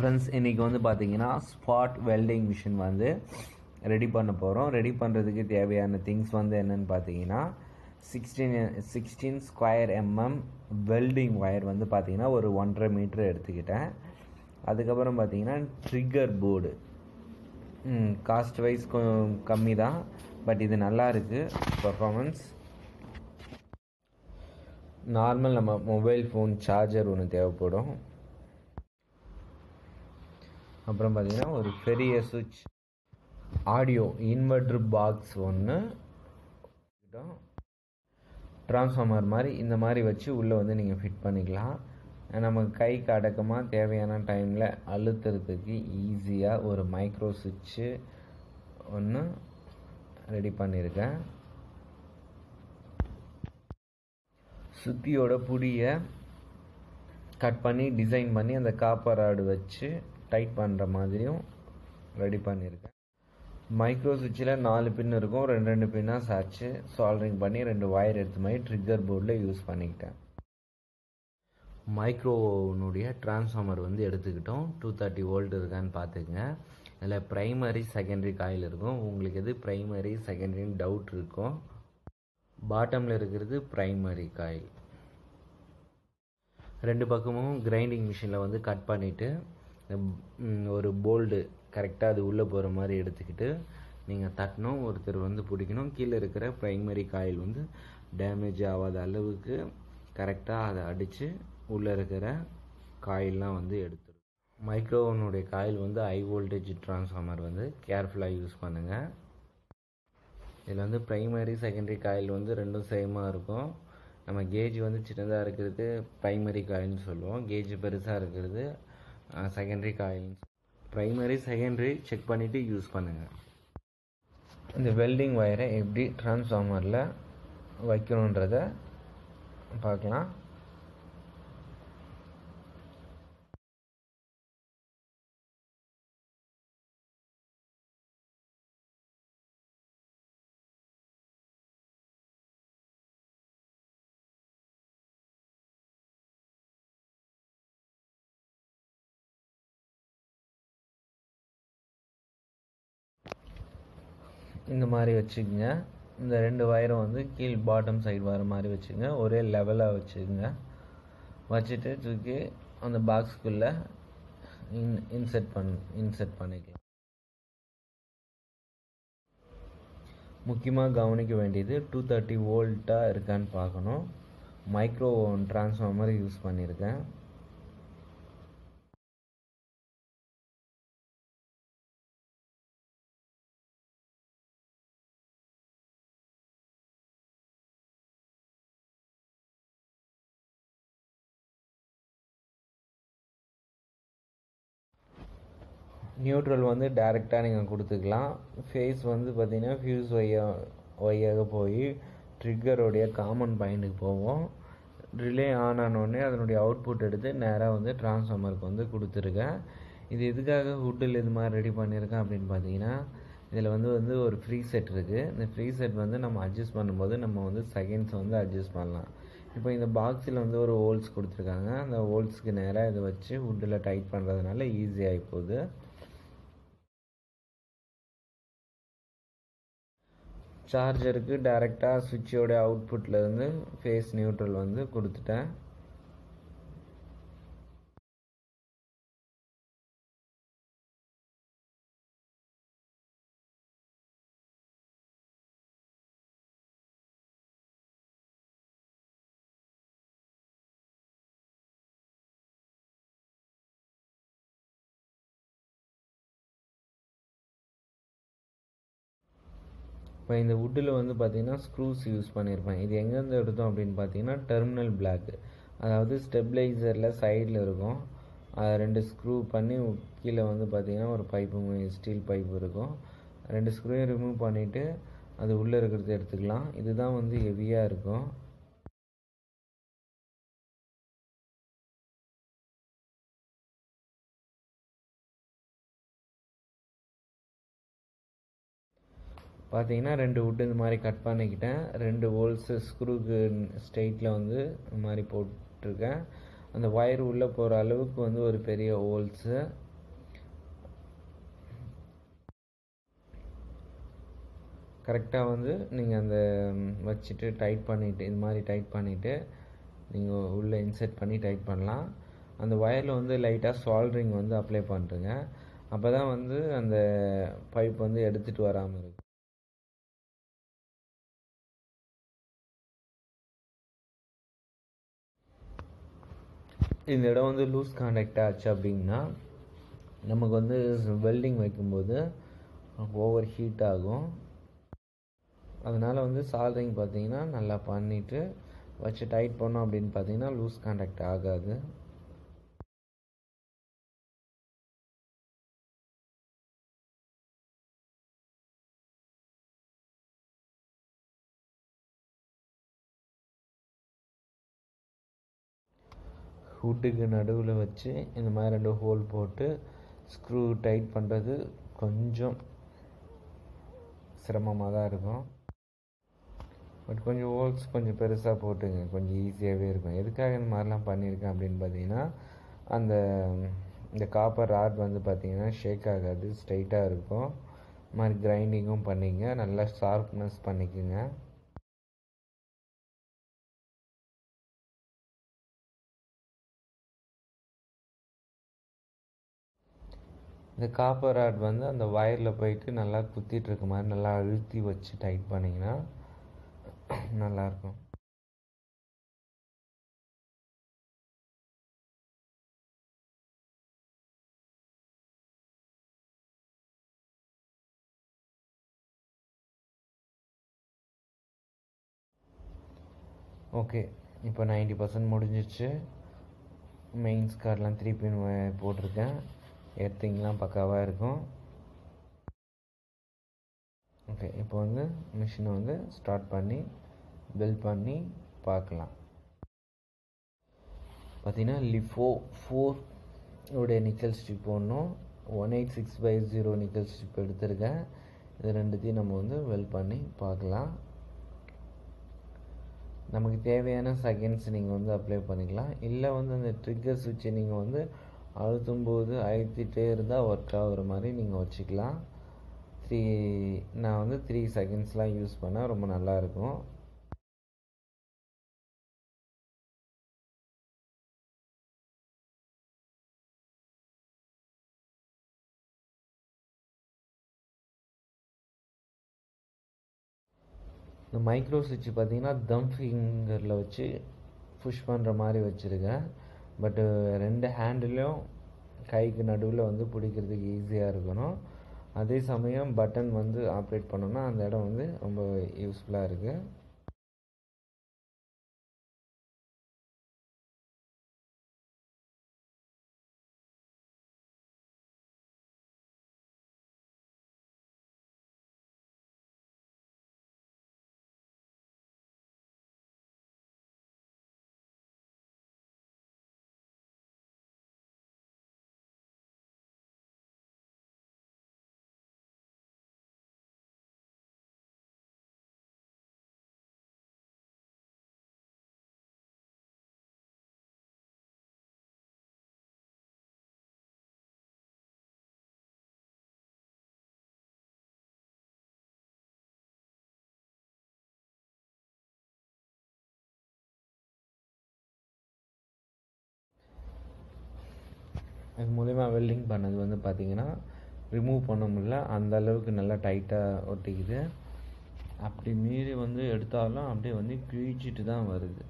Friends, இன்றைக்கி வந்து பார்த்திங்கன்னா ஸ்பாட் வெல்டிங் மிஷின் வந்து ரெடி பண்ண போகிறோம். ரெடி பண்ணுறதுக்கு தேவையான திங்ஸ் வந்து என்னென்னு பார்த்தீங்கன்னா 16 ஸ்கொயர் வெல்டிங் ஒயர் வந்து பார்த்திங்கன்னா ஒரு 1.5 மீட்ரு எடுத்துக்கிட்டேன். அதுக்கப்புறம் பார்த்திங்கன்னா ட்ரிக்கர் போர்டு காஸ்ட் வைஸ் கம்மி தான், பட் இது நல்லா இருக்குது பர்ஃபார்மன்ஸ். நார்மல் நம்ம மொபைல் ஃபோன் சார்ஜர் ஒன்று தேவைப்படும். அப்புறம் பார்த்திங்கன்னா ஒரு பெரிய சுவிட்ச், ஆடியோ இன்வெர்டர் பாக்ஸ் ஒன்று, ட்ரான்ஸ்ஃபார்மர் மாதிரி இந்த மாதிரி வச்சு உள்ளே வந்து நீங்கள் ஃபிட் பண்ணிக்கலாம். நமக்கு கைக்கு அடக்கமாக தேவையான டைமில் அழுத்துறதுக்கு ஈஸியாக ஒரு மைக்ரோ சுவிட்சு ஒன்று ரெடி பண்ணியிருக்கேன். சுத்தியோட புடியை கட் பண்ணி டிசைன் பண்ணி அந்த காப்பர் ராடு வச்சு டைட் பண்ணுற மாதிரியும் ரெடி பண்ணியிருக்கேன். மைக்ரோ சுவிட்சில் 4 பின் இருக்கும், 2 பின்னாக சாய்ச்சி சால்ட்ரிங் பண்ணி 2 ஒயர் எடுத்து மாதிரி ட்ரிக்கர் போர்டில் யூஸ் பண்ணிக்கிட்டேன். மைக்ரோனுடைய டிரான்ஸ்ஃபார்மர் வந்து எடுத்துக்கிட்டோம். 230 வோல்ட் இருக்கான்னு பார்த்துக்குங்க. இதில் ப்ரைமரி செகண்டரி காயில் இருக்கும். உங்களுக்கு எது ப்ரைமரி செகண்டரின்னு டவுட் இருக்கும், பாட்டமில் இருக்கிறது ப்ரைமரி காயில். 2 பக்கமும் கிரைண்டிங் மிஷினில் வந்து கட் பண்ணிவிட்டு ஒரு போல்டு கரெக்டாக அது உள்ளே போகிற மாதிரி எடுத்துக்கிட்டு நீங்கள் தட்டணும். ஒருத்தர் வந்து பிடிக்கணும். கீழே இருக்கிற ப்ரைமரி காயில் வந்து டேமேஜ் ஆகாத அளவுக்கு கரெக்டாக அதை அடித்து உள்ளே இருக்கிற காயிலெலாம் வந்து எடுத்துடும். மைக்ரோவனுடைய காயில் வந்து ஹை வோல்டேஜ் டிரான்ஸ்ஃபார்மர் வந்து கேர்ஃபுல்லாக யூஸ் பண்ணுங்கள். இதில் வந்து ப்ரைமரி செகண்டரி காயில் வந்து ரெண்டும் சேமாக இருக்கும். நம்ம கேஜ் வந்து சின்னதாக இருக்கிறது ப்ரைமரி காயில்னு சொல்லுவோம், கேஜ் பெருசாக இருக்கிறது secondary coil. Primary secondary check பண்ணிவிட்டு யூஸ் பண்ணுங்கள். இந்த வெல்டிங் ஒயரை எப்படி டிரான்ஸ்ஃபார்மரில் வைக்கணுன்றதை பார்க்கலாம். இந்த மாதிரி வச்சுக்கோங்க. இந்த 2 வயரும் வந்து கீழ் பாட்டம் சைடு வர மாதிரி வச்சுக்கோங்க. ஒரே லெவலாக வச்சுக்கோங்க. வச்சுட்டு தூக்கி அந்த பாக்ஸுக்குள்ளே இன்செர்ட் பண்ணிக்கலாம். முக்கியமாக கவனிக்க வேண்டியது 230 வோல்ட்டாக இருக்கான்னு பார்க்கணும். மைக்ரோ டிரான்ஸ்ஃபார்மர் யூஸ் பண்ணியிருக்கேன். நியூட்ரல் வந்து டைரெக்டாக நீங்கள் கொடுத்துக்கலாம். ஃபேஸ் வந்து பார்த்திங்கன்னா ஃபியூஸ் ஒய்யாக போய் ட்ரிக்கருடைய காமன் பாயிண்ட்டுக்கு போவோம். ரிலே ஆன் ஆனோடனே அதனுடைய அவுட்புட் எடுத்து நேராக வந்து டிரான்ஸ்ஃபார்மருக்கு வந்து கொடுத்துருக்கேன். இது எதுக்காக ஹுட்டில் இது மாதிரி ரெடி பண்ணியிருக்கேன் அப்படின்னு பார்த்தீங்கன்னா, இதில் வந்து ஒரு ஃப்ரீ செட் இருக்குது. இந்த ஃப்ரீ செட் வந்து நம்ம அட்ஜஸ்ட் பண்ணும்போது நம்ம வந்து செகண்ட்ஸ் வந்து அட்ஜஸ்ட் பண்ணலாம். இப்போ இந்த பாக்ஸில் வந்து ஒரு ஹோல்ஸ் கொடுத்துருக்காங்க. அந்த ஹோல்ஸுக்கு நேராக இதை வச்சு ஹுட்டில் டைட் பண்ணுறதுனால ஈஸியாகி போகுது. சார்ஜருக்கு டைரெக்டாக சுவிட்சோட அவுட்புட்லேருந்து ஃபேஸ் நியூட்ரல் வந்து கொடுத்துட்டேன். இப்போ இந்த வுட்டில் வந்து பார்த்திங்கன்னா ஸ்க்ரூஸ் யூஸ் பண்ணியிருப்பேன். இது எங்கேருந்து எடுத்தோம் அப்படின்னு பார்த்தீங்கன்னா டெர்மினல் பிளாக், அதாவது ஸ்டெபிளைசரில் சைடில் இருக்கும். அதை 2 ஸ்க்ரூ பண்ணி கீழே வந்து பார்த்திங்கன்னா ஒரு பைப்பு, ஸ்டீல் பைப் இருக்கும். 2 ஸ்க்ரூவையும் ரிமூவ் பண்ணிவிட்டு அது உள்ளே இருக்கிறது எடுத்துக்கலாம். இதுதான் வந்து ஹெவியாக இருக்கும். பார்த்தீங்கன்னா 2 வுட்டு இந்த மாதிரி கட் பண்ணிக்கிட்டேன். 2 ஹோல்ஸு ஸ்க்ரூக்கு ஸ்ட்ரெயிட்டில் வந்து இந்த மாதிரி போட்டிருக்கேன். அந்த ஒயர் உள்ளே போகிற அளவுக்கு வந்து ஒரு பெரிய ஹோல்ஸு கரெக்டாக வந்து நீங்கள் அந்த வச்சுட்டு டைட் பண்ணிவிட்டு இது மாதிரி டைட் பண்ணிவிட்டு நீங்கள் உள்ளே இன்செர்ட் பண்ணி டைட் பண்ணலாம். அந்த ஒயரில் வந்து லைட்டாக சால்ட்ரிங் வந்து அப்ளை பண்ணுறேங்க. அப்போ தான் வந்து அந்த பைப் வந்து எடுத்துகிட்டு வராமல் இருக்கும். இந்த இடம் வந்து லூஸ் கான்டாக்ட் ஆச்சு அப்படின்னா நமக்கு வந்து வெல்டிங் வைக்கும்போது ஓவர் ஹீட் ஆகும். அதனால் வந்து சால்ட்ரிங் பார்த்தீங்கன்னா நல்லா பண்ணிவிட்டு வச்சு டைட் பண்ணோம் அப்படின்னு பார்த்தீங்கன்னா லூஸ் கான்டாக்ட் ஆகாது. ஹூட்டுக்கு நடுவில் வச்சு இந்த மாதிரி 2 ஹோல் போட்டு ஸ்க்ரூ டைட் பண்ணுறது கொஞ்சம் சிரமமாக தான் இருக்கும். பட் கொஞ்சம் ஹோல்ஸ் கொஞ்சம் பெருசாக போட்டுங்க, கொஞ்சம் ஈஸியாகவே இருக்கும். எதுக்காக இந்த மாதிரிலாம் பண்ணியிருக்கேன் அப்படின்னு பார்த்தீங்கன்னா இந்த காப்பர் ராட் வந்து பார்த்திங்கன்னா ஷேக் ஆகாது, ஸ்ட்ரைட்டாக இருக்கும். இது மாதிரி கிரைண்டிங்கும் பண்ணிங்க, நல்லா ஷார்ப்னஸ் பண்ணிக்கோங்க. இந்த காப்பர் ராட் வந்து அந்த வயரில் போயிட்டு நல்லா குத்திட்டு இருக்க மாதிரி நல்லா அழுத்தி வச்சு டைட் பண்ணிங்கன்னா நல்லாயிருக்கும். ஓகே, இப்போ 90% முடிஞ்சிச்சு. மெயின்ஸ் கார்டெலாம் 3 பின் போட்டிருக்கேன். எர்த்திங்லாம் பக்காவாக இருக்கும். ஓகே, இப்போ வந்து மிஷினை வந்து ஸ்டார்ட் பண்ணி பில்ட் பண்ணி பார்க்கலாம். பார்த்திங்கன்னா லிஃபோ 4 உடைய நிக்கல் ஸ்ட்ரிப் போடணும். 186/0 நிக்கல் ஸ்ட்ரிப் எடுத்திருக்கேன். இது ரெண்டுத்தையும் நம்ம வந்து வெல்ட் பண்ணி பார்க்கலாம். நமக்கு தேவையான செகண்ட்ஸ் நீங்கள் வந்து அப்ளை பண்ணிக்கலாம். இல்லை வந்து அந்த ட்ரிக்கர் சுவிட்சை நீங்கள் வந்து அழுத்தும்போது அழுத்திட்டே இருந்தால் ஒர்க் ஆகுற மாதிரி நீங்கள் வச்சுக்கலாம். நான் வந்து 3 செகண்ட்ஸ்லாம் யூஸ் பண்ணேன், ரொம்ப நல்லாயிருக்கும். இந்த மைக்ரோ சுவிட்ச் பார்த்திங்கன்னா தம் ஃபிங்கரில் வச்சு புஷ் பண்ணுற மாதிரி வச்சுருக்கேன். பட்டு 2 ஹேண்டிலையும் கைக்கு நடுவில் வந்து பிடிக்கிறதுக்கு ஈஸியாக இருக்கணும். அதே சமயம் பட்டன் வந்து ஆப்ரேட் பண்ணோன்னா அந்த இடம் வந்து ரொம்ப யூஸ்ஃபுல்லாக இருக்குது. இது மூலிமா வெல்டிங் பண்ணது வந்து பார்த்திங்கன்னா ரிமூவ் பண்ண முடியல, அந்த அளவுக்கு நல்லா டைட்டாக ஒட்டிக்குது. அப்படி மீறி வந்து எடுத்தாலும் அப்படியே வந்து கிழிச்சிட்டு தான் வருது.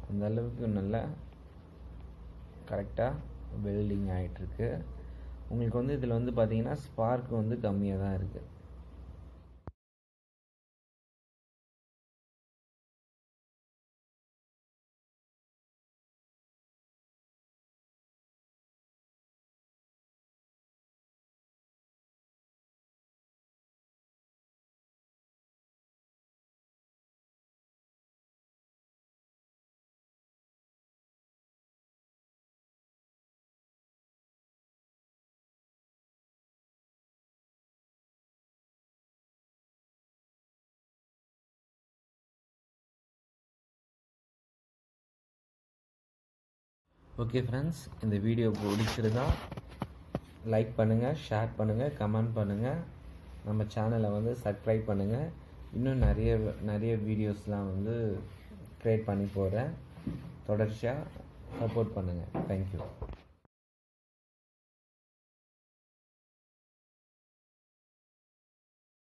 அந்த அளவுக்கு நல்லா கரெக்டாக வெல்டிங் ஆகிட்டுருக்கு. உங்களுக்கு வந்து இதில் வந்து பார்த்திங்கன்னா ஸ்பார்க் வந்து கம்மியாக தான் இருக்குது. ஓகே ஃப்ரெண்ட்ஸ், இந்த வீடியோ பிடிச்சிருந்தா லைக் பண்ணுங்கள், ஷேர் பண்ணுங்கள், கமெண்ட் பண்ணுங்கள். நம்ம சேனலை வந்து சப்ஸ்கிரைப் பண்ணுங்கள். இன்னும் நிறைய வீடியோஸ்லாம் வந்து க்ரியேட் பண்ணி போகிறேன். தொடர்ச்சியாக சப்போர்ட் பண்ணுங்கள். தேங்க்யூ.